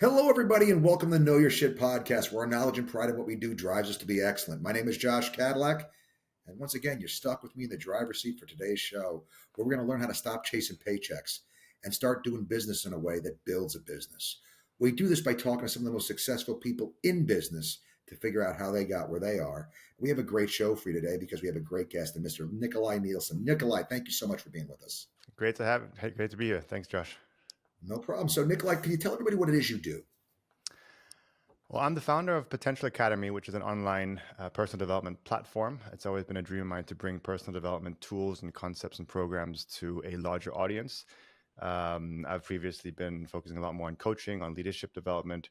Hello, everybody, and welcome to the Know Your Shit podcast, where our knowledge and pride in what we do drives us to be excellent. My name is Josh Cadillac, and once again, you're stuck with me in the driver's seat for today's show, where we're going to learn how to stop chasing paychecks and start doing business in a way that builds a business. We do this by talking to some of the most successful people in business to figure out how they got where they are. We have a great show for you today because we have a great guest, Mr. Nicolai Nielsen. Nicolai, thank you so much for being with us. Great to have. Hey, great to be here. Thanks, Josh. No problem. So, Nicolai, can you tell everybody what it is you do? Well, I'm the founder of Potential Academy, which is an online personal development platform. It's always been a dream of mine to bring personal development tools and concepts and programs to a larger audience. I've previously been focusing a lot more on coaching, on leadership development,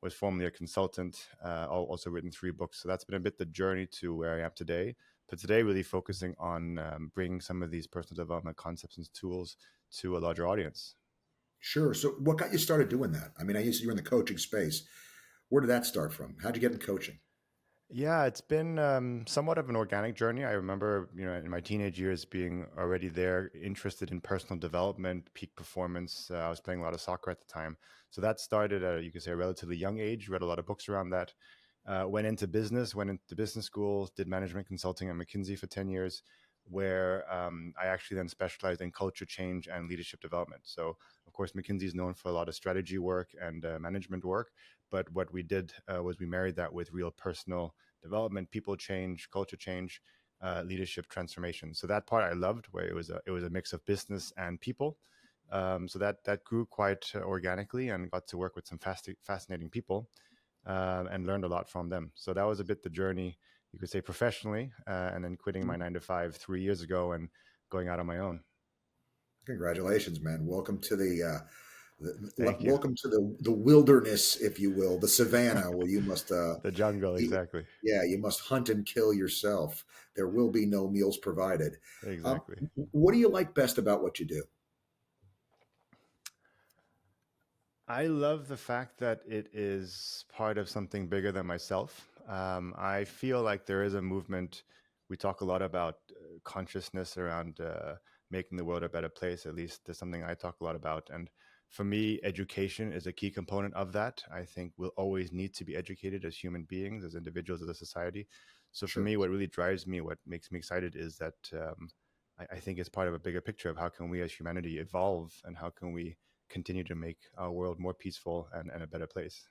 was formerly a consultant, also written 3 books. So that's been a bit the journey to where I am today. But today, really focusing on bringing some of these personal development concepts and tools to a larger audience. Sure. So, what got you started doing that? I mean, I used to, you're in the coaching space. Where did that start from? How'd you get in coaching? Yeah, it's been somewhat of an organic journey. I remember, in my teenage years being already there, interested in personal development, peak performance. I was playing a lot of soccer at the time. So that started at, you could say, a relatively young age, read a lot of books around that. Went into business school, did management consulting at McKinsey for 10 years, where I actually then specialized in culture change and leadership development. So, of course, McKinsey is known for a lot of strategy work and management work. But what we did was we married that with real personal development, people change, culture change, leadership transformation. So that part I loved, where it was a mix of business and people. So that grew quite organically, and got to work with some fascinating people, and learned a lot from them. So that was a bit the journey, you could say, professionally, and then quitting my 9 to 5 3 years ago and going out on my own. Congratulations, man. Welcome to Thank you. welcome to the wilderness, if you will, the savannah, where you must The jungle, eat, exactly. yeah, you must hunt and kill yourself. There will be no meals provided. Um, Exactly. what do you like best about what you do? I love the fact that it is part of something bigger than myself. I feel like there is a movement. We talk a lot about consciousness around making the world a better place. At least there's something I talk a lot about. And for me, education is a key component of that. I think we'll always need to be educated as human beings, as individuals, as a society. So for Sure. me, what really drives me, what makes me excited, is that I think it's part of a bigger picture of how can we as humanity evolve, and how can we continue to make our world more peaceful and a better place.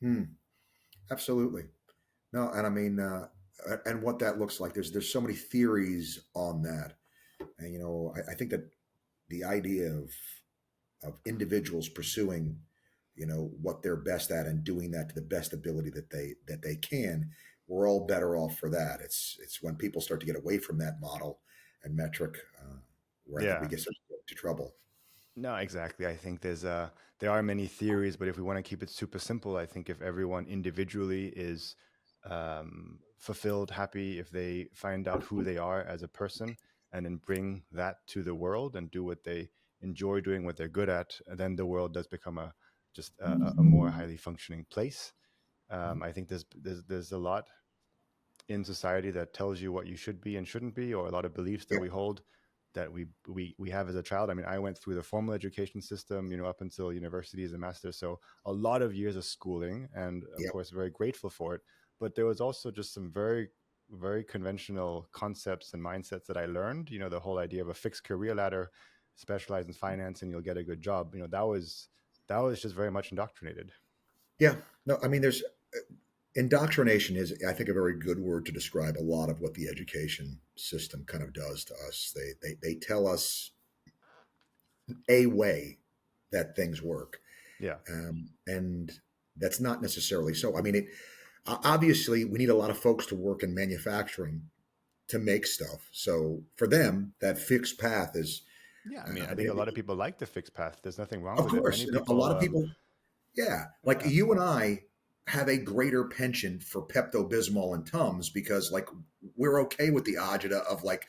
Hmm, absolutely. No, and I mean, and what that looks like. There's so many theories on that, and I think that the idea of individuals pursuing what they're best at and doing that to the best ability that they can, we're all better off for that. It's when people start to get away from that model and metric, where I think we Yeah. get into trouble. No, exactly. I think there are many theories, but if we want to keep it super simple, I think if everyone individually is fulfilled, happy, if they find out who they are as a person, and then bring that to the world and do what they enjoy doing, what they're good at, then the world does become a more highly functioning place. I think there's a lot in society that tells you what you should be and shouldn't be, or a lot of beliefs that Yeah, we hold that we have as a child. I mean, I went through the formal education system, up until university as a master. So a lot of years of schooling, and of yeah, course, very grateful for it. But there was also just some very, very conventional concepts and mindsets that I learned. The whole idea of a fixed career ladder, specialize in finance, and you'll get a good job. That was just very much indoctrinated. yeah. No, I mean, there's indoctrination is, I think, a very good word to describe a lot of what the education system kind of does to us. They tell us a way that things work, Yeah. and that's not necessarily so. I mean, obviously we need a lot of folks to work in manufacturing to make stuff. So for them, that fixed path is, Yeah, I mean, I think a they, lot of people like the fixed path. There's nothing wrong of with it. course, Many a lot people, of people, yeah, like yeah, you and I have a greater penchant for Pepto Bismol and Tums because, like, we're okay with the agita of, like,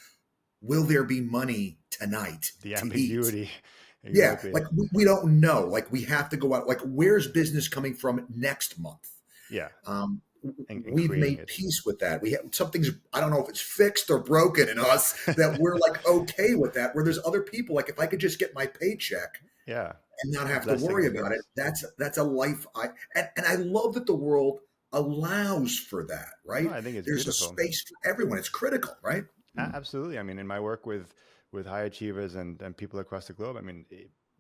will there be money tonight the to eat? ambiguity. Yeah, Exactly. like we don't know. Like we have to go out. Like where's business coming from next month? Yeah, Um, and we've creating made it. peace with that. We have something's, I don't know if it's fixed or broken in us, that we're like okay with that. Where there's other people, like if I could just get my paycheck Yeah, and not a have to blessing, worry I about it. guess. That's a life. And I love that the world allows for that, No, right? I think it's There's a beautiful. space for everyone. It's critical, right? Absolutely. I mean, in my work with high achievers and people across the globe, I mean,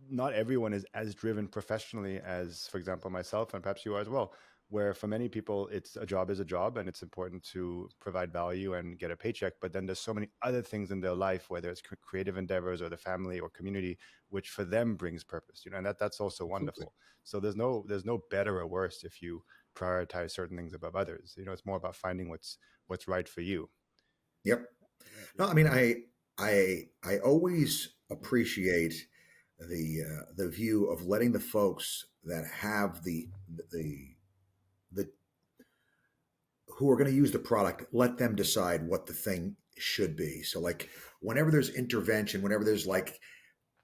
not everyone is as driven professionally as, for example, myself and perhaps you are as well. Where for many people, it's a job is a job, and it's important to provide value and get a paycheck. But then there's so many other things in their life, whether it's creative endeavors or the family or community, which for them brings purpose. And that's also Absolutely. wonderful. So there's no better or worse if you prioritize certain things above others. It's more about finding what's right for you. Yep. No, I mean, I always appreciate the view of letting the folks that have the the who are going to use the product, let them decide what the thing should be. So, like, whenever there's intervention, whenever there's like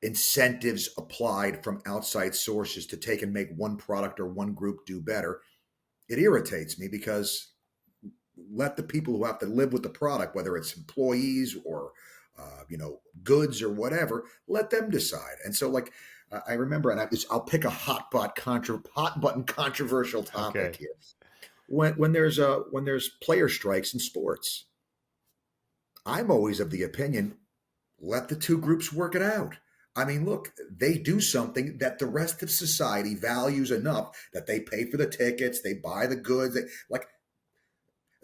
incentives applied from outside sources to take and make one product or one group do better, it irritates me because let the people who have to live with the product, whether it's employees or goods or whatever, let them decide. And so, like, I remember, and I'll pick a hot button controversial topic Okay. here. When there's player strikes in sports, I'm always of the opinion, let the two groups work it out. I mean, look, they do something that the rest of society values enough that they pay for the tickets, they buy the goods. Like,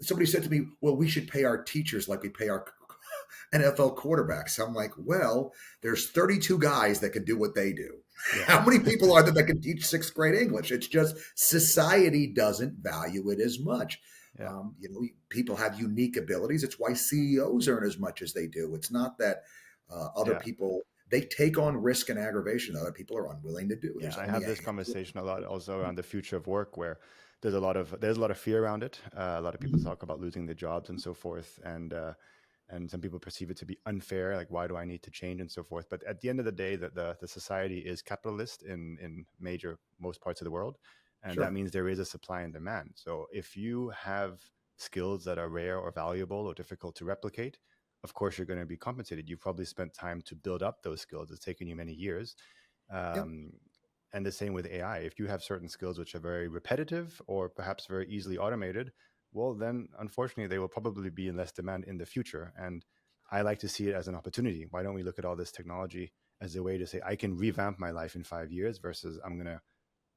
somebody said to me, well, we should pay our teachers like we pay our NFL quarterbacks. I'm like, well, there's 32 guys that can do what they do. Yeah. How many people are there that can teach sixth grade English? It's just society doesn't value it as much. Yeah. People have unique abilities. It's why CEOs earn as much as they do. It's not that other Yeah. people, they take on risk and aggravation that other people are unwilling to do. Yeah, There's I only have a this handful. conversation a lot also around the future of work, where there's a lot of fear around it. A lot of people Mhm. talk about losing their jobs and so forth, and some people perceive it to be unfair, like why do I need to change and so forth. But at the end of the day, the society is capitalist in major most parts of the world, and that Sure. means there is a supply and demand. So if you have skills that are rare or valuable or difficult to replicate, of course you're going to be compensated. You've probably spent time to build up those skills. It's taken you many years. Yep. Um, and the same with AI. If you have certain skills which are very repetitive or perhaps very easily automated, well, then unfortunately they will probably be in less demand in the future. And I like to see it as an opportunity. Why don't we look at all this technology as a way to say, I can revamp my life in 5 years versus I'm going to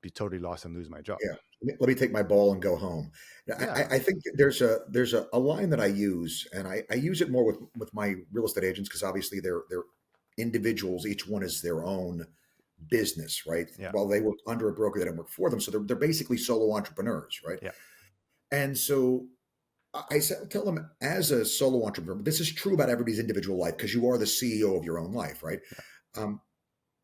be totally lost and lose my job? Yeah. Let me take my ball and go home. Yeah. I think there's a line that I use, and I use it more with my real estate agents because obviously they're individuals. Each one is their own business, right? Yeah. While they work under a broker that didn't work for them, so they're basically solo entrepreneurs, right? Yeah. And so tell them, as a solo entrepreneur, this is true about everybody's individual life because you are the CEO of your own life, right? Yeah. Um,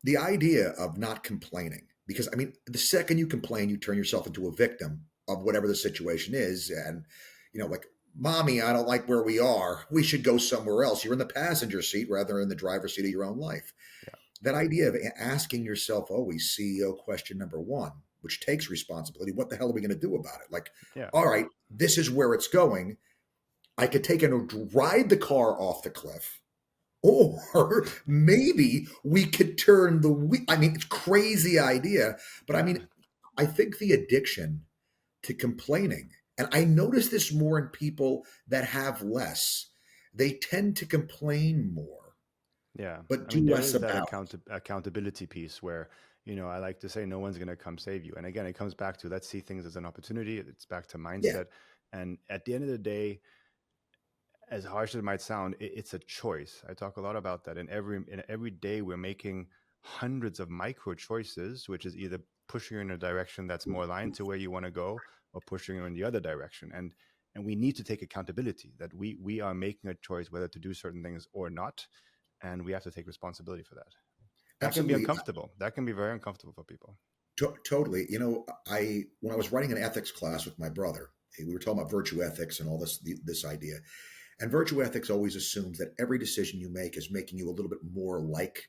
the idea of not complaining, because I mean, the second you complain, you turn yourself into a victim of whatever the situation is. And, like, mommy, I don't like where we are. We should go somewhere else. You're in the passenger seat rather than in the driver's seat of your own life. Yeah. That idea of asking yourself always CEO question number one, which takes responsibility. What the hell are we going to do about it? Like, Yeah. all right, this is where it's going. I could take and ride the car off the cliff, or maybe we could turn the wheel. I mean, it's a crazy idea, but I Yeah. mean, I think the addiction to complaining, and I notice this more in people that have less, they tend to complain more, Yeah. but I mean, do there less is that about accountability piece where, I like to say no one's going to come save you. And again, it comes back to let's see things as an opportunity. It's back to it. Yeah, mindset. And at the end of the day, as harsh as it might sound, it's a choice. I talk a lot about that. In every day, we're making hundreds of micro choices, which is either pushing you in a direction that's more aligned to where you want to go, or pushing you in the other direction. And we need to take accountability that we are making a choice whether to do certain things or not, and we have to take responsibility for that. That can be absolutely. uncomfortable. That can be very uncomfortable for people. Totally. I when I was writing an ethics class with my brother, we were talking about virtue ethics and all this idea. And virtue ethics always assumes that every decision you make is making you a little bit more like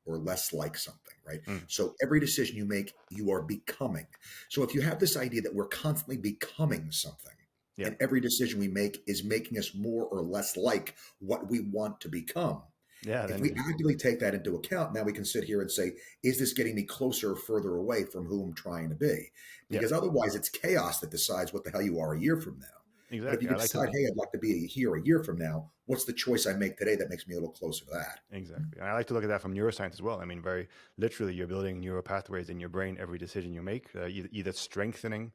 or less like something, right? Mm, So every decision you make, you are becoming. So if you have this idea that we're constantly becoming something, yeah. and every decision we make is making us more or less like what we want to become, Yeah, If then we actively take that into account, now we can sit here and say, is this getting me closer or further away from who I'm trying to be? yeah, Because otherwise, it's chaos that decides what the hell you are a year from now. But if you exactly. I could like to decide, hey, I'd like to be here a year from now, what's the choice I make today that makes me a little closer to that? exactly. And I like to look at that from neuroscience as well. I mean, very literally, you're building neural pathways in your brain every decision you make, either strengthening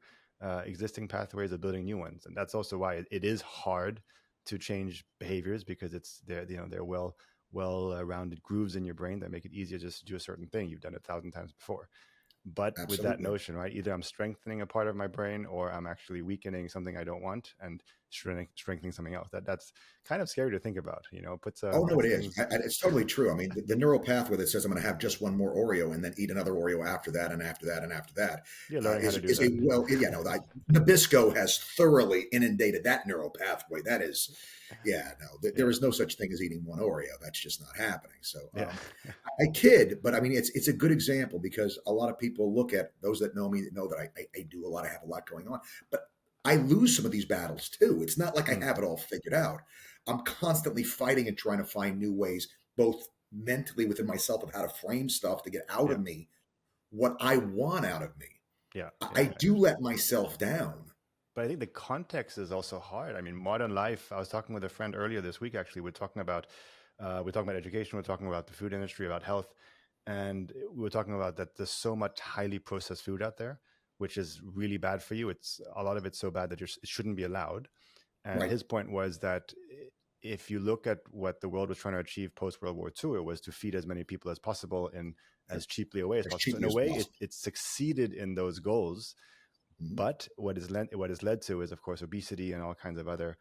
existing pathways or building new ones. And that's also why it is hard to change behaviors because it's there. You know, they're well rounded grooves in your brain that make it easier just to do a certain thing you've done it 1,000 times before. But with that Absolutely. notion, right, either I'm strengthening a part of my brain or I'm actually weakening something I don't want and strengthening something else. That's kind of scary to think about. You know, Oh, no, it puts is. things. It's totally true. I mean, the neural pathway that says I'm going to have just one more Oreo and then eat another Oreo after that and after that and after that You're learning how to do is a that. well, yeah, no, Nabisco has thoroughly inundated that neural pathway. That is, yeah, no, there Yeah, is no such thing as eating one Oreo. That's just not happening. So, yeah, I kid, but I mean, it's a good example because a lot of people look at those that know me that know that I do a lot. I have a lot going on, but I lose some of these battles too. It's not like I mm, have it all figured out. I'm constantly fighting and trying to find new ways, both mentally within myself of how to frame stuff to get out yeah, of me what I want out of me. yeah, I yeah. do let myself down. But I think the context is also hard. I mean, modern life. I was talking with a friend earlier this week. Actually, we're talking about education. We're talking about the food industry, about health, and we were talking about that. There's so much highly processed food out there, which is really bad for you. It's a lot of it's so bad that it shouldn't be allowed. And Right. his point was that if you look at what the world was trying to achieve post World War II, it was to feed as many people as possible in as cheaply a way as As possible. So in cheaply a as way, possible. it succeeded in those goals. Mhm. But what is led to is, of course, obesity and all kinds of other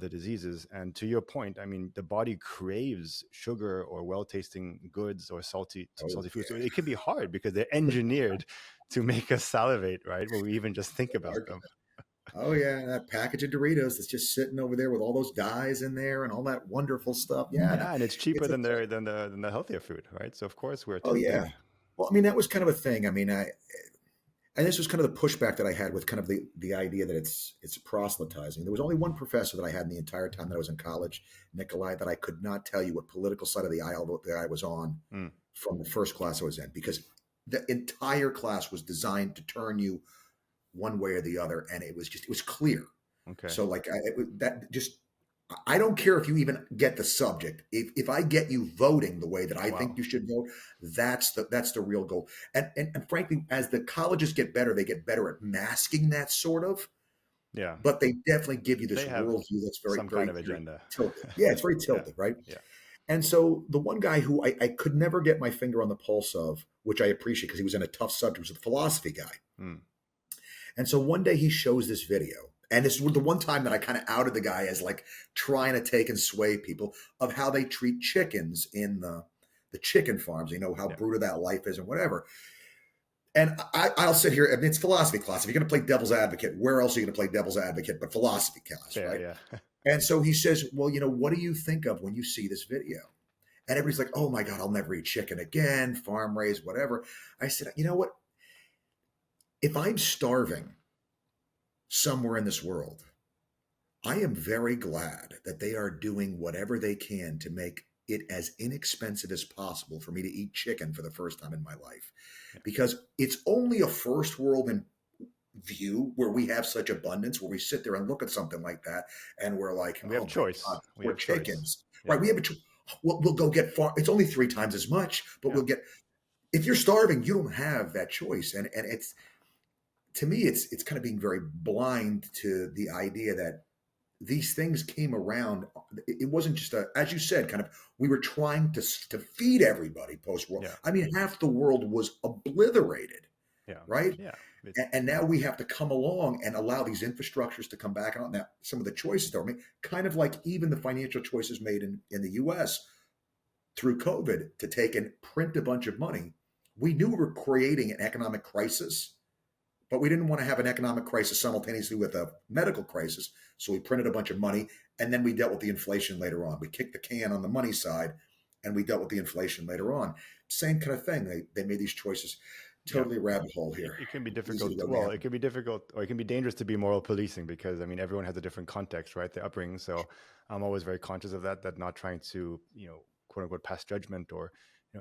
diseases. And to your point, I mean, the body craves sugar or well-tasting goods or Oh, salty food. So yeah. it can be hard because they're engineered to make us salivate, right? When we even just think about them. Oh yeah, that package of Doritos that's just sitting over there with all those dyes in there and all that wonderful stuff. Yeah, no, Yeah, and it's cheaper it's a than thing. the healthier food, right? So of course we're Oh tempted. yeah. Well, I mean, that was kind of a thing. I mean, and this was kind of the pushback that I had with kind of the idea that it's proselytizing. There was only one professor that I had in the entire time that I was in college, Nicolai, that I could not tell you what political side of the aisle that I was on Mm, from the first class I was in because the entire class was designed to turn you one way or the other, and it was clear. okay. So like that just I don't care if you even get the subject. If I get you voting the way that I think Wow. you should vote, that's the real goal. And frankly, as the colleges get better, they get better at masking that sort of, Yeah. but they definitely give you this They have worldview that's very, some kind very, of very agenda. tilted. Yeah, it's very Yeah. tilted, right? Yeah. And so the one guy who I could never get my finger on the pulse of, which I appreciate because he was in a tough subject, was a philosophy guy. Mm, And so one day he shows this video. And this was the one time that I kind of outed the guy as like trying to take and sway people of how they treat chickens in the chicken farms. You know, how yeah. brutal that life is and whatever. And I'll sit here. I mean, it's philosophy class. If you're going to play devil's advocate, where else are you going to play devil's advocate but philosophy class, Fair. right? Yeah. And so he says, well, you know, what do you think of when you see this video? And everybody's like, oh my God, I'll never eat chicken again, farm raised, whatever. I said, you know what? If I'm starving somewhere in this world, I am very glad that they are doing whatever they can to make it as inexpensive as possible for me to eat chicken for the first time in my life. Yeah. Because it's only a first world view where we have such abundance, where we sit there and look at something like that and we're like, And we have oh my God, choice. We we're have choice. chickens, Yeah. right? We have we'll go get far. It's only three times as much, but Yeah. we'll get, if you're starving, you don't have that choice. And it's, to me, it's kind of being very blind to the idea that these things came around. It wasn't just as you said, kind of, we were trying to feed everybody post war. Yeah. I mean, half the world was obliterated, Yeah. right? Yeah. It, And now we have to come along and allow these infrastructures to come back on. Now, some of the choices that were made, kind of like even the financial choices made in the US through COVID to take and print a bunch of money. We knew we were creating an economic crisis, but we didn't want to have an economic crisis simultaneously with a medical crisis. So we printed a bunch of money and then we dealt with the inflation later on. We kicked the can on the money side and we dealt with the inflation later on. Same kind of thing. They made these choices. yeah. Totally rabbit hole here. It can be Easy to difficult. go Well, down. it can be difficult, or it can be dangerous to be moral policing because I mean everyone has a different context, right? Their upbringing. So I'm always very conscious of that. That not trying to, quote quote unquote pass judgment, or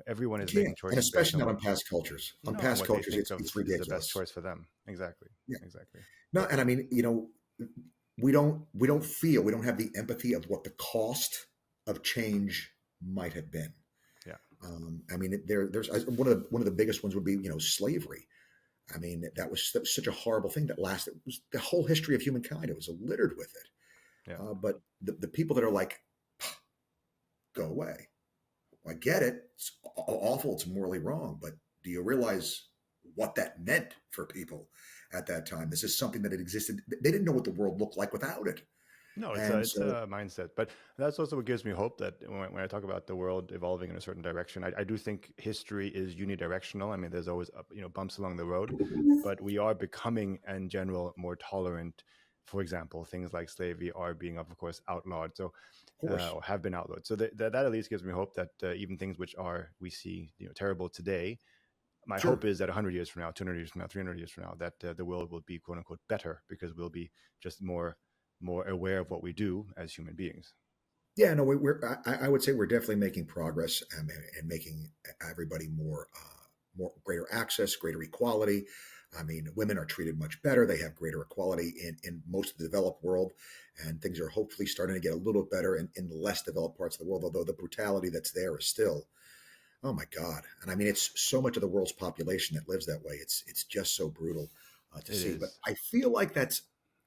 everyone You is can't, making and choices based especially on not what on past cultures. On on past what they cultures, think of it's is the best ridiculous. choice for them. Exactly, Yeah. exactly. No, and I mean, we don't have the empathy of what the cost of change might have been. Yeah, I mean, there's one of the biggest ones would be slavery. I mean, that was such a horrible thing that lasted. It was the whole history of humankind. It was littered with it. yeah. But the people that are like, go away. I get it. It's awful. It's morally wrong. But do you realize what that meant for people at that time? This is something that had existed. They didn't know what the world looked like without it. No, And it's so, a mindset, but that's also what gives me hope that when I talk about the world evolving in a certain direction, I do think history is unidirectional. I mean, there's always bumps along the road, but we are becoming in general more tolerant. For example, things like slavery are being, of course, outlawed, so of course, or have been outlawed. So that at least gives me hope that even things which are we see terrible today, my hope sure. is that 100 years from now, 200 years from now, 300 years from now, that the world will be quote unquote better because we'll be just more aware of what we do as human beings. Yeah, no, I would say we're definitely making progress, and making everybody more greater access, greater equality. I mean, women are treated much better. They have greater equality in most of the developed world, and things are hopefully starting to get a little better in the less developed parts of the world. Although the brutality that's there is still, oh my God! And I mean, it's so much of the world's population that lives that way. It's just so brutal to It see. But is. I feel like that's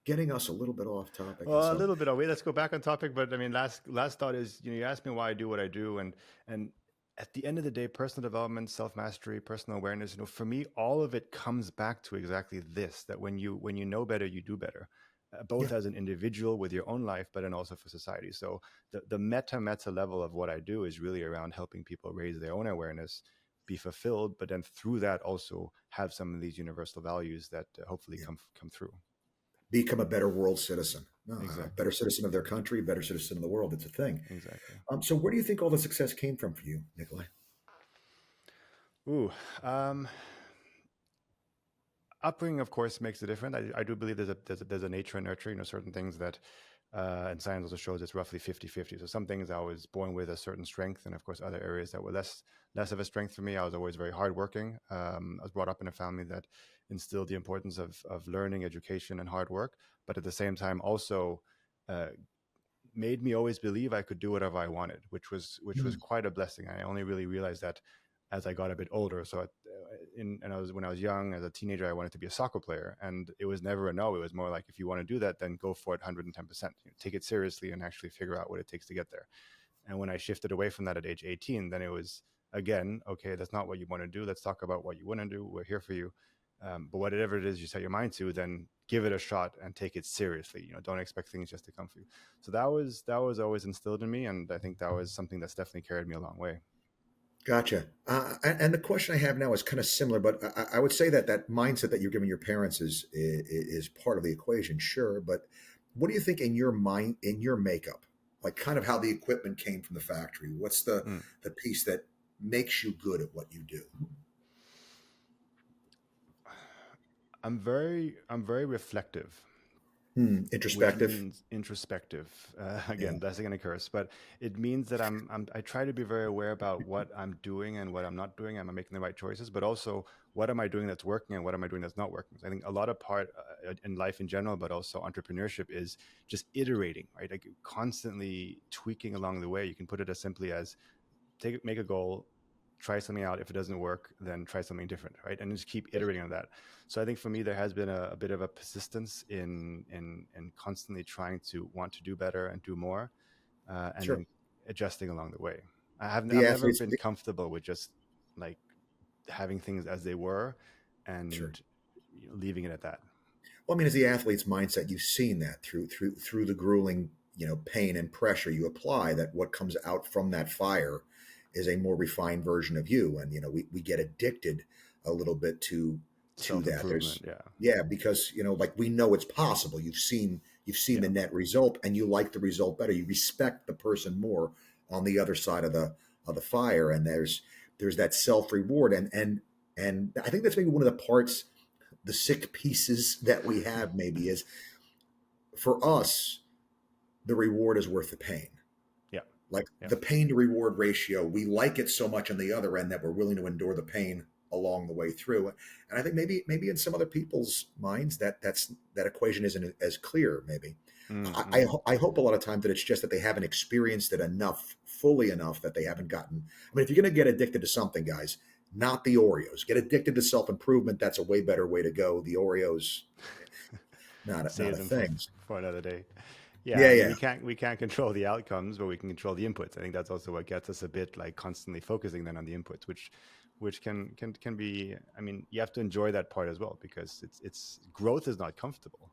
getting us a little bit off topic, and Well, a so little bit away. Let's go back on topic. But I mean, last thought is, you asked me why I do what I do, and at the end of the day, personal development, self mastery, personal awareness. For me, all of it comes back to exactly this: that when you know better, you do better, yeah, both as an individual with your own life, but then also for society. So the meta level of what I do is really around helping people raise their own awareness, be fulfilled, but then through that also have some of these universal values that hopefully yeah. come through. Become a better world citizen. No, a Exactly. better citizen of their country, better citizen of the world. It's a thing. Exactly. So where do you think all the success came from for you, Nicolai? Ooh, um, upbringing, of course, makes a difference. I do believe there's a nature and nurture. Certain things that, and science also shows it's roughly 50-50. So some things I was born with a certain strength, and of course other areas that were less of a strength for me. I was always very hardworking. I was brought up in a family that instilled the importance of learning, education, and hard work, but at the same time also uh, made me always believe I could do whatever I wanted, which was Mm, quite a blessing. I only really realized that as I got a bit older. So when I was young, as a teenager, I wanted to be a soccer player, and it was never a no. It was more like, if you want to do that, then go for it 110%. Take it seriously and actually figure out what it takes to get there. And when I shifted away from that at age 18, then it was again, okay, that's not what you want to do. Let's talk about what you want to do. We're here for you. But whatever it is you set your mind to, then give it a shot and take it seriously. Don't expect things just to come for you. So that was always instilled in me, and I think that was something that's definitely carried me a long way. gotcha. And the question I have now is kind of similar, but I would say that that mindset that you're giving your parents is part of the equation, sure. But what do you think in your mind, in your makeup, like kind of how the equipment came from the factory? What's the Mm. the piece that makes you good at what you do? I'm very reflective, which Introspective. means introspective. Yeah, Again, blessing and a curse, but it means that I try to be very aware about what I'm doing and what I'm not doing. Am I making the right choices? But also, what am I doing that's working and what am I doing that's not working? So I think a lot of part in life in general, but also entrepreneurship, is just iterating, right? Like constantly tweaking along the way. You can put it as simply as make a goal, try something out. If it doesn't work, then try something different, right? And just keep iterating on that. So I think for me, there has been a bit of a persistence in constantly trying to want to do better and do more, and sure. then adjusting along the way. I've The never athletes, been comfortable with just like having things as they were sure. and leaving it at that. Well, I mean, as the athlete's mindset, you've seen that through the grueling, pain and pressure you apply. That what comes out from that fire is a more refined version of you, and we get addicted a little bit to Self that. improvement, There's yeah, yeah, because like we know it's possible. You've seen yeah, the net result, and you like the result better. You respect the person more on the other side of the fire, and there's that self reward, and I think that's maybe one of the parts, the sick pieces that we have maybe is, for us, the reward is worth the pain. yeah. Like Yeah. the pain to reward ratio, we like it so much on the other end that we're willing to endure the pain along the way through. And I think maybe in some other people's minds that equation isn't as clear. Maybe Mm-hmm. I hope a lot of times that it's just that they haven't experienced it enough, fully enough, that they haven't gotten. I mean, if you're going to get addicted to something, guys, not the Oreos. Get addicted to self improvement. That's a way better way to go. The Oreos, not Save a them thing. for another day. Yeah, Yeah, I mean, yeah. we can't control the outcomes, but we can control the inputs. I think that's also what gets us a bit like constantly focusing then on the inputs, which can be. I mean, you have to enjoy that part as well, because it's growth is not comfortable.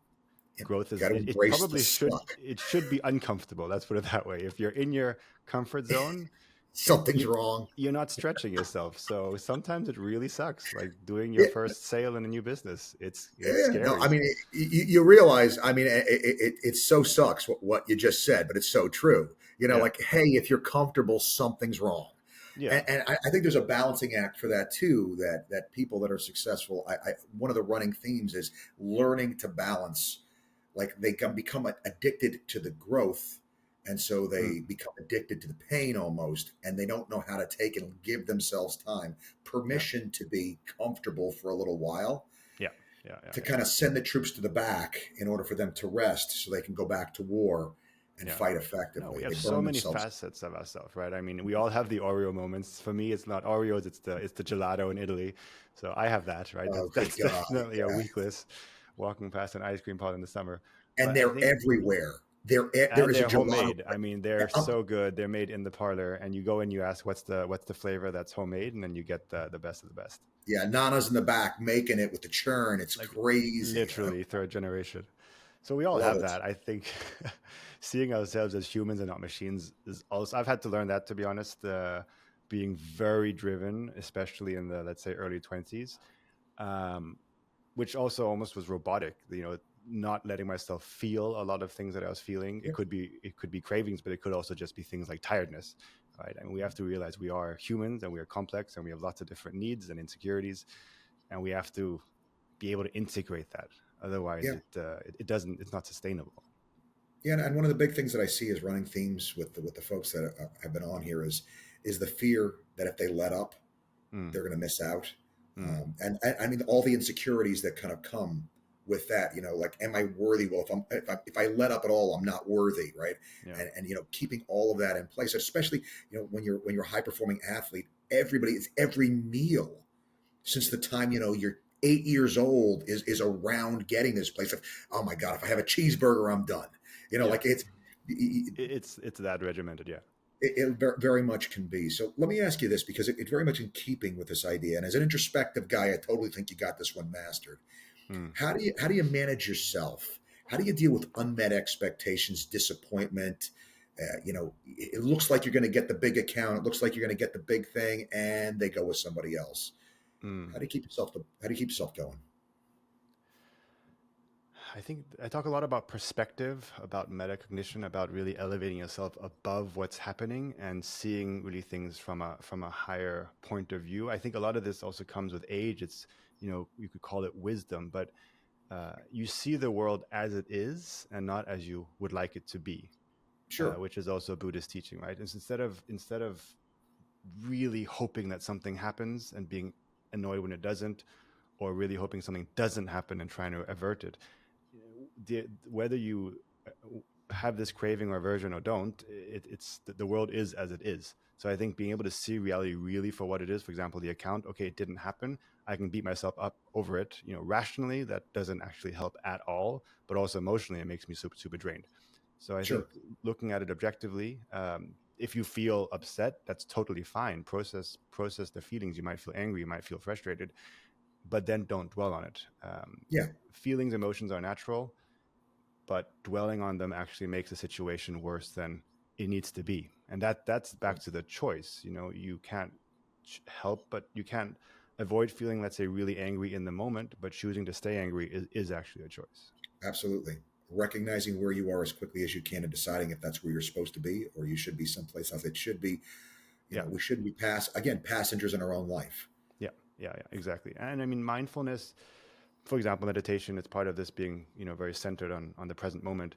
Growth is Got to it embrace the probably suck. should be uncomfortable. Let's put it that way. If you're in your comfort zone, Something's you wrong. you're not stretching yourself. So sometimes it really sucks. Like doing your Yeah, first sale in a new business, it's yeah. No, I scary. mean, you realize, I mean, it so sucks what you just said, but it's so true. Yeah, Like, hey, if you're comfortable, something's wrong. yeah, And I think there's a balancing act for that too. That people that are successful, one of the running themes is learning to balance. Like they can become addicted to the growth, and so mm, they become addicted to the pain almost, and they don't know how to take and give themselves time, yeah, permission to be comfortable for a little while, yeah, yeah, yeah, to yeah. kind of send the troops to the back in order for them to rest so they can go back to war and Yeah. fight No, we effectively. have They so burn many themselves. facets of ourselves, right? I mean, we all have the Oreo moments. For me, it's not Oreos; it's the gelato in Italy. So I have that, right? Oh, good That's God. definitely a Yeah. weakness. Walking past an ice cream parlor in the summer, And but I they're think everywhere. There and is a they're gelato. homemade. I mean, they're Um, so good. They're made in the parlor, and you go and you ask what's the flavor that's homemade, and then you get the best of the best. yeah, Nana's in the back making it with the churn. It's Like crazy. literally third generation. So we all Love have it. that. I think seeing ourselves as humans and not machines is also. I've had to learn that, to be honest. Being very driven, especially in the, let's say, early 20s, um, which also almost was robotic. Not letting myself feel a lot of things that I was feeling. Yeah. It could be cravings, but it could also just be things like tiredness. Right. I mean, we have to realize we are humans and we are complex and we have lots of different needs and insecurities, and we have to be able to integrate that. Otherwise, Yeah. it doesn't. It's not sustainable. Yeah, and one of the big things that I see as running themes with the folks that have been on here is the fear that if they let up, Mm, they're going to miss out. mm, I mean, all the insecurities that kind of come with that. Like, am I worthy? Well, if I let up at all, I'm not worthy, right? yeah, And keeping all of that in place, especially when you're a high performing athlete, every meal since the time you're 8 years old is around getting this place of, oh my God, if I have a cheeseburger, I'm done. yeah. Like it, It's that regimented. Yeah. very much can be. So let me ask you this, because it's very much in keeping with this idea. And as an introspective guy, I totally think you got this one mastered. Mm. How do you manage yourself? How do you deal with unmet expectations, disappointment? It looks like you're going to get the big account. It looks like you're going to get the big thing, and they go with somebody else. Mm. How do you keep yourself going? I think I talk a lot about perspective, about metacognition, about really elevating yourself above what's happening and seeing really things from a higher point of view. I think a lot of this also comes with age. It's you could call it wisdom, but you see the world as it is and not as you would like it to be, Sure, which is also Buddhist teaching, right? It's instead of really hoping that something happens and being annoyed when it doesn't, or really hoping something doesn't happen and trying to avert it. Whether you have this craving or aversion or don't, it's the world is as it is. So I think being able to see reality really for what it is, for example, the account, okay, it didn't happen. I can beat myself up over it. Rationally, that doesn't actually help at all, but also emotionally, it makes me super, super drained. So I think sure, looking at it objectively, if you feel upset, that's totally fine. Process the feelings. You might feel angry, you might feel frustrated, but then don't dwell on it. yeah, Feelings, emotions are natural, but dwelling on them actually makes the situation worse than it needs to be. And that's back to the choice. You can't help, but you can't avoid feeling, let's say, really angry in the moment, but choosing to stay angry is actually a choice. absolutely. Recognizing where you are as quickly as you can and deciding if that's where you're supposed to be or you should be someplace else. It should be, Yeah. we shouldn't be passengers in our own life. Yeah. Yeah. Yeah. Exactly. And I mean, mindfulness, for example, meditation, it's part of this being, very centered on the present moment.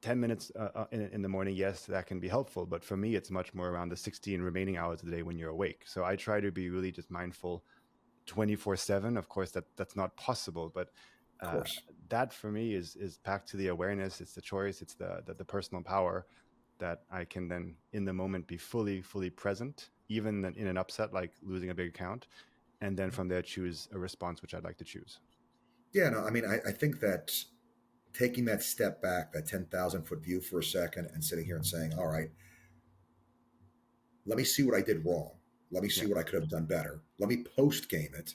10 minutes in the morning, yes, that can be helpful. But for me, it's much more around the 16 remaining hours of the day when you're awake. So I try to be really just mindful 24/7. Of course, that's not possible, but Of uh, course. that for me is back to the awareness. It's the choice. It's the personal power that I can then in the moment be fully present, even in an upset like losing a big account, and then from there choose a response which I'd like to choose. Yeah, no, I mean, I think that taking that step back, that 10,000 foot view for a second and sitting here and saying, all right, let me see what I did wrong. Let me see Yeah, what I could have done better. Let me post game it.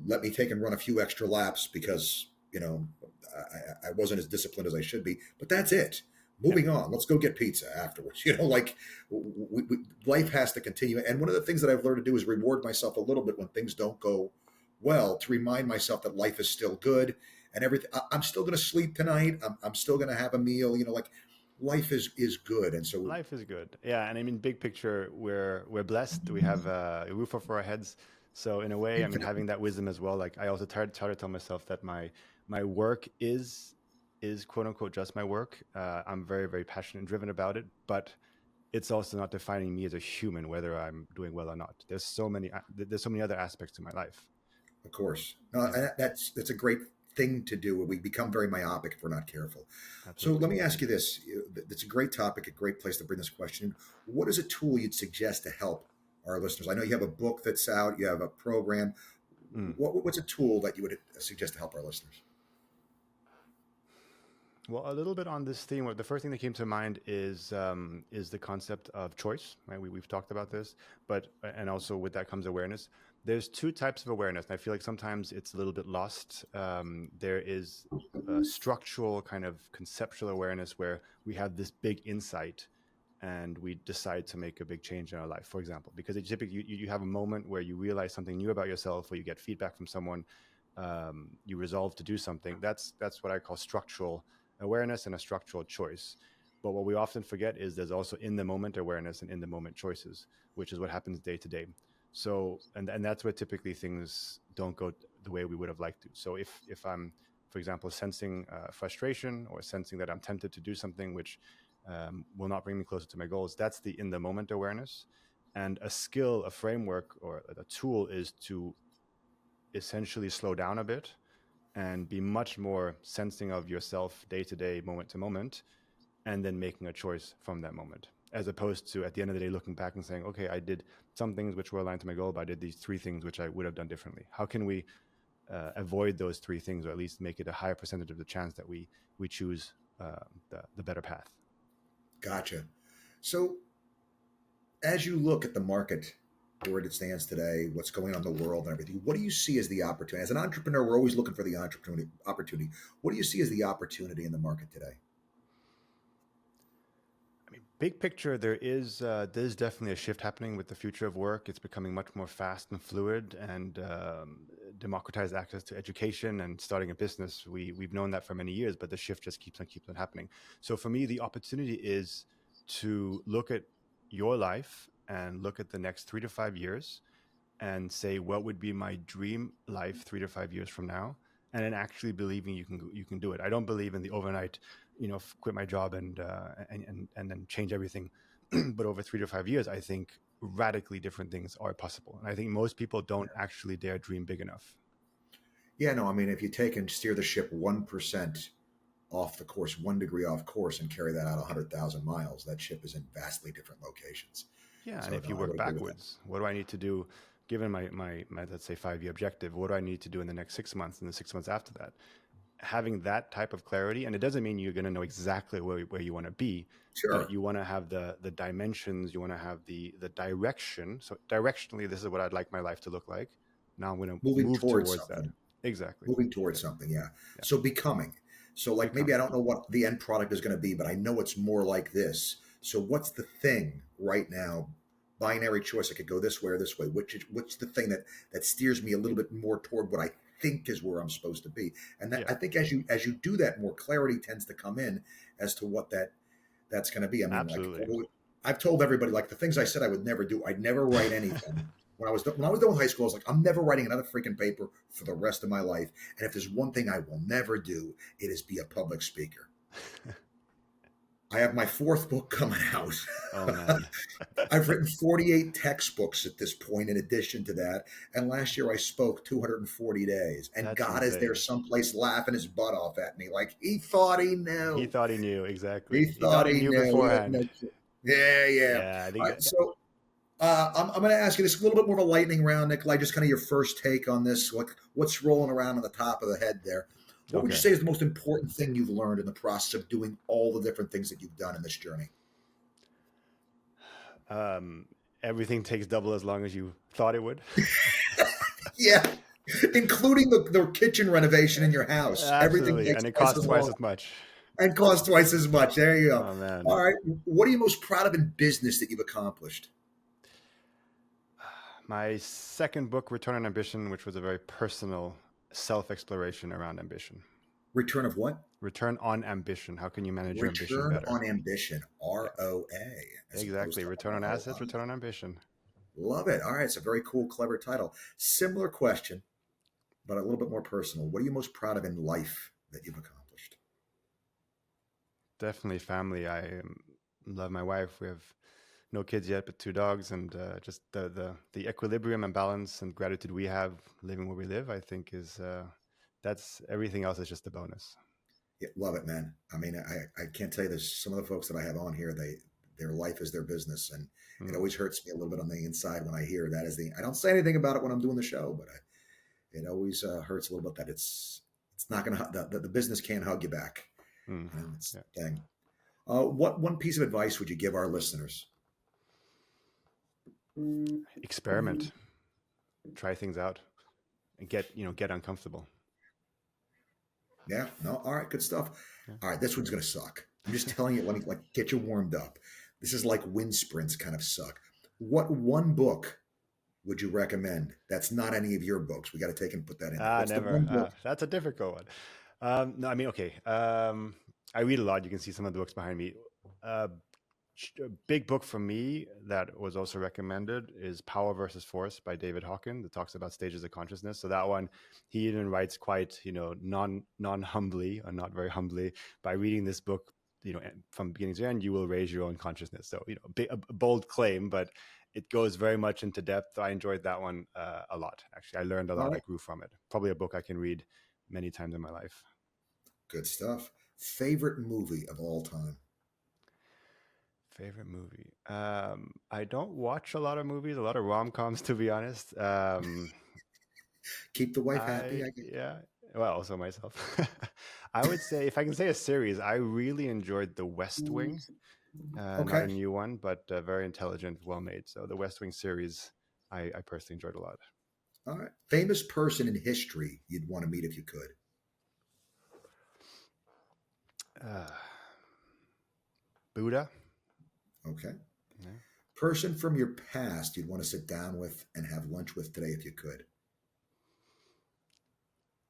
Let me take and run a few extra laps because, I wasn't as disciplined as I should be, but that's it. yeah, Moving on. Let's go get pizza afterwards. Like life has to continue. And one of the things that I've learned to do is reward myself a little bit when things don't go well, to remind myself that life is still good and everything. I'm still going to sleep tonight. I'm still going to have a meal. Like life is good. And so, life is good. Yeah, and I mean, big picture, we're blessed. We have a roof over our heads. So in a way, I mean, having that wisdom as well. Like I also try to tell myself that my work is quote unquote just my work. I'm very passionate and driven about it, but it's also not defining me as a human whether I'm doing well or not. There's so many other aspects to my life. of course, Yeah, that's a great thing to do. We become very myopic if we're not careful. So absolutely. let me ask you this. It's a great topic, a great place to bring this question in. What is a tool you'd suggest to help our listeners? I know you have a book that's out, you have a program. Mm. What's a tool that you would suggest to help our listeners? Well, a little bit on this theme. The first thing that came to mind is the concept of choice. Right, we've talked about this, but and also with that comes awareness. There's two types of awareness, and I feel like sometimes it's a little bit lost. There is a structural kind of conceptual awareness where we have this big insight, and we decide to make a big change in our life. For example, because it typically you have a moment where you realize something new about yourself, or you get feedback from someone, you resolve to do something. That's what I call structural awareness and a structural choice. But what we often forget is there's also in the moment awareness and in the moment choices, which is what happens day to day. So, and that's where typically things don't go the way we would have liked to. So if I'm, for example, sensing frustration or sensing that I'm tempted to do something which will not bring me closer to my goals, that's the in the moment awareness. And a skill, a framework, or a tool is to essentially slow down a bit and be much more sensing of yourself day to day, moment to moment, and then making a choice from that moment, as opposed to at the end of the day looking back and saying, okay, I did some things which were aligned to my goal, but I did these three things which I would have done differently. How can we avoid those three things, or at least make it a higher percentage of the chance that we choose the better path? Gotcha. So as you look at the market where it stands today, what's going on in the world and everything, what do you see as the opportunity? As an entrepreneur, we're always looking for the opportunity. What do you see as the opportunity in the market today? I mean, big picture, there's definitely a shift happening with the future of work. It's becoming much more fast and fluid, and democratized access to education and starting a business. We've known that for many years, but the shift just keeps on happening. So for me, the opportunity is to look at your life and look at the next 3 to 5 years and say what would be my dream life 3 to 5 years from now, and then actually believing you can do it. I don't believe in the overnight, quit my job and then change everything. But over 3 to 5 years, I think radically different things are possible, and I think most people don't actually dare dream big enough. Yeah, no, I mean, if you take and steer the ship 1% off the course, 1 degree off course, and carry that out 100,000 miles, that ship is in vastly different locations. Yeah, and So, if no, you I work would agree with that. backwards, what do I need to do? Given my let's say 5 year objective, what do I need to do in the next 6 months and the 6 months after that? Having that type of clarity, and it doesn't mean you're going to know exactly where you want to be, but Sure. you want to have the dimensions, you want to have the direction. So directionally, this is what I'd like my life to look like. Now I'm going to Moving move towards towards that. something. Exactly. Moving towards something, yeah. Yeah. So becoming. So like maybe I Becoming. don't know what the end product is going to be, but I know it's more like this. So what's the thing right now? Binary choice. I could go this way or this way. What's the thing that steers me a little bit more toward what I think is where I'm supposed to be? And that Yeah. I think as you do that, more clarity tends to come in as to what that's going to be. I mean, like Absolutely. I've told everybody, like the things I said I would never do. I'd never write anything. When I was done with high school, I was like, I'm never writing another freaking paper for the rest of my life. And if there's one thing I will never do, it is be a public speaker. I have my fourth book coming out. Oh man, I've written 48 textbooks at this point, in addition to that. And last year I spoke 240 days. And that's God is there insane. someplace laughing his butt off at me like he thought he He knew. thought he knew He exactly. He thought thought he he knew knew. He had beforehand. no clue. Yeah, yeah. Yeah, I All think right. So I'm going to ask you this, a little bit more of a lightning round, Nikolai, just kind of your first take on this. What's rolling around on the top of the head there? What would you okay. say is the most important thing you've learned in the process of doing all the different things that you've done in this journey? Um, Everything takes double as long as you thought it would. Yeah, including the kitchen renovation in your house. Everything Absolutely, takes and it twice costs as twice long as much. and costs twice as much. There you go. Oh man. All right. What are you most proud of in business that you've accomplished? My second book, Return on Ambition, which was a very personal self-exploration around ambition. Return of what? Return on ambition. How can you manage your ambition Return better? on ambition. Yeah, ROA, as opposed exactly. to Return on assets, ROI. return on ambition. Love it. All right. It's a very cool, clever title. Similar question, but a little bit more personal. What are you most proud of in life that you've accomplished? Definitely family. Love my wife. We have no kids yet, but two dogs, and just the equilibrium and balance and gratitude we have living where we live, I think is that's everything else is just a bonus. Yeah, love it, man. I mean, I can't tell you, there's some of the folks that I have on here, their life is their business. And it Mm. always hurts me a little bit on the inside when I hear that I don't say anything about it when I'm doing the show, but it always hurts a little bit that it's not going to, the business can't hug you back. Mm. It's Yeah. a thing. What one piece of advice would you give our listeners? Experiment, try things out, and get uncomfortable. Yeah, no, all right, good stuff. Yeah. All right, this one's going to suck. I'm just telling you, let me get you warmed up. This is like wind sprints kind of suck. What one book would you recommend that's not any of your books? We got to take and put that in there. What's the one Never. book? That's a difficult one. No, I mean, okay. I read a lot. You can see some of the books behind me. Uh, a big book for me that was also recommended is Power versus Force by David Hawkins. That talks about stages of consciousness. So that one, he even writes quite, non humbly or not very humbly, by reading this book, from beginning to end, you will raise your own consciousness. So, a bold claim, but it goes very much into depth. I enjoyed that one a lot. Actually, I learned a All lot. I right, grew from it. Probably a book I can read many times in my life. good stuff. Favorite movie of all time? Favorite movie? I don't watch a lot of movies, a lot of rom-coms, to be honest. Keep the wife happy, I guess. Yeah, well, also myself. I would say, if I can say a series, I really enjoyed The West Wing. Not Okay. a new one, but very intelligent, well made. So the West Wing series, I personally enjoyed a lot. All right. Famous person in history you'd want to meet if you could. Uh, Buddha. Okay. Yeah. Person from your past you'd want to sit down with and have lunch with today if you could.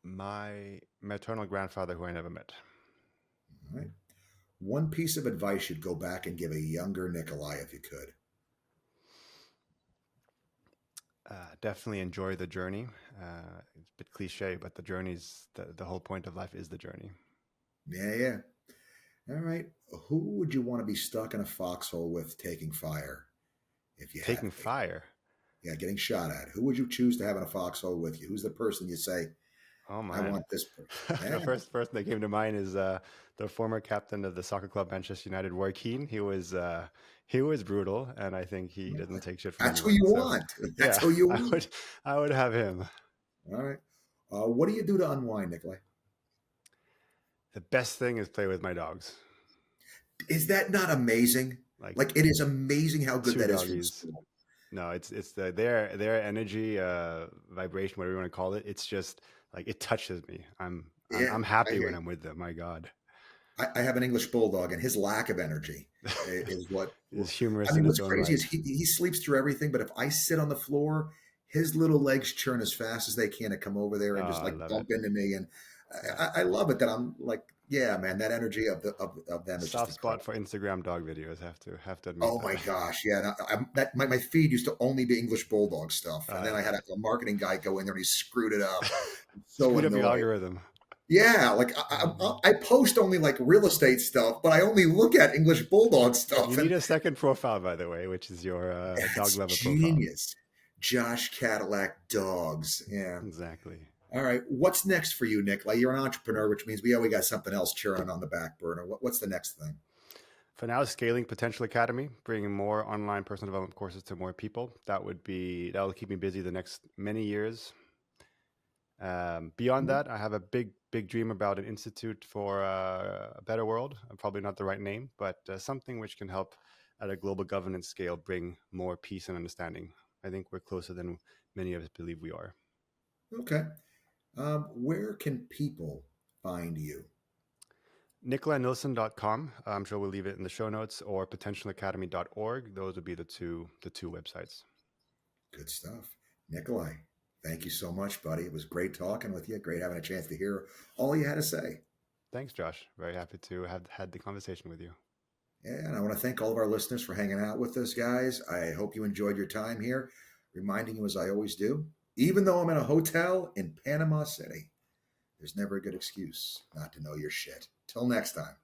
My maternal grandfather, who I never met. All right. One piece of advice you'd go back and give a younger Nicolai if you could. Definitely enjoy the journey. It's a bit cliche, but the journey's the whole point of life is the journey. Yeah, yeah. All right. Who would you want to be stuck in a foxhole with taking fire if you had Taking to be? fire. Yeah, getting shot at. Who would you choose to have in a foxhole with you? Who's the person you say, Oh I man. want this person? The Yeah. first person that came to mind is the former captain of the soccer club Manchester United, Roy Keane. He was brutal, and I think he doesn't take shit from That's who anyone. you So want. That's yeah, who you I want. would have him. All right. What do you do to unwind, Nicolai? The best thing is play with my dogs, Is that not amazing? like Like, it is amazing how good two that is for the doggies. soul. No, it's their energy, vibration, whatever you want to call it. It's just like it touches me. Yeah, I'm I happy hear when you. I'm with them. My God, I have an English bulldog, and his lack of energy is what. it's I humorous mean, in what's its own crazy is right. he sleeps through everything, but if I sit on the floor, his little legs churn as fast as they can to come over there Oh, and just I like love it. bump into me, and Yeah. I love it that I'm like, yeah, man, that energy of them is just Soft spot incredible. for Instagram dog videos. Have to admit Oh my that. gosh, yeah. And my feed used to only be English bulldog stuff, and I then I love had it. a marketing guy go in there and he screwed it up. I'm so Screwed up your annoyed. algorithm. Yeah, like I post only like real estate stuff, but I only look at English Bulldog You stuff, need and a second profile, by the way, which is your dog that's lover profile. genius. Josh Cadillac dogs. Yeah. Exactly. All right. What's next for you, Nick? Like you're an entrepreneur, which means we got something else churning on the back burner. What's the next thing? For now, scaling Potential Academy, bringing more online personal development courses to more people. That'll keep me busy the next many years. Beyond that, I have a big dream about an institute for a better world. Probably not the right name, but something which can help at a global governance scale bring more peace and understanding. I think we're closer than many of us believe we are. Okay. Where can people find you? NicolaiNielsen.com. I'm sure we'll leave it in the show notes, or potentialacademy.org. Those would be the two websites. Good stuff. Nikolai, thank you so much, buddy. It was great talking with you. Great having a chance to hear all you had to say. Thanks, Josh. Very happy to have had the conversation with you. Yeah, and I want to thank all of our listeners for hanging out with us, guys. I hope you enjoyed your time here. Reminding you, as I always do, even though I'm in a hotel in Panama City, there's never a good excuse not to know your shit. Till next time.